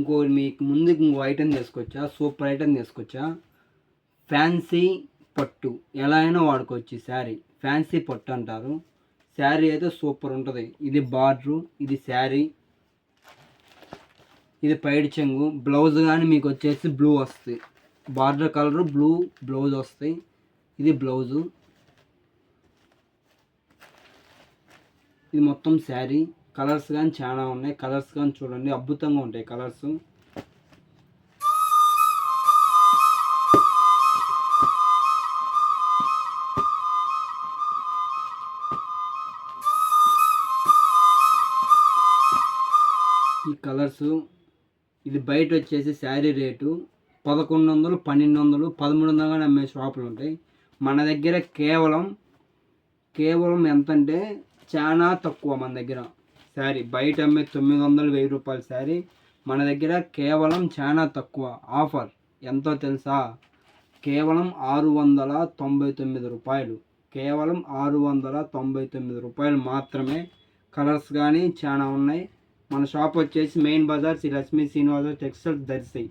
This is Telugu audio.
ఇంకో ఐటెం తీసుకొచ్చా, సూపర్ ఐటెం తీసుకొచ్చా. ఫ్యాన్సీ పట్టు ఎలా అయినా వాడుకోవచ్చు. ఈ శారీ ఫ్యాన్సీ పట్టు అంటారు. శారీ అయితే సూపర్ ఉంటుంది. ఇది బార్డరు, ఇది శారీ, ఇది పైడి చెంగు. బ్లౌజ్ కానీ మీకు వచ్చేసి బ్లూ వస్తుంది. బార్డర్ కలరు బ్లూ బ్లౌజ్ వస్తాయి. ఇది బ్లౌజు, ఇది మొత్తం శారీ. కలర్స్ కానీ చాలా ఉన్నాయి. కలర్స్ కానీ చూడండి, అద్భుతంగా ఉంటాయి కలర్స్. ఈ కలర్స్, ఇది బయట వచ్చేసి శారీ రేటు 1100, 1200, 1300 కానీ అమ్మే షాపులు ఉంటాయి. మన దగ్గర కేవలం ఎంతంటే చాలా తక్కువ. మన దగ్గర శారీ బయట అమ్మే 900, 1000 రూపాయల శారీ మన దగ్గర కేవలం చాలా తక్కువ. ఆఫర్ ఎంతో తెలుసా? కేవలం 699 రూపాయలు. కేవలం 699 రూపాయలు మాత్రమే. కలర్స్ కానీ చాలా ఉన్నాయి. మన షాప్ వచ్చేసి మెయిన్ బజార్ శ్రీ లక్ష్మీ శ్రీనివాస టెక్స్టైల్స్ దర్శి.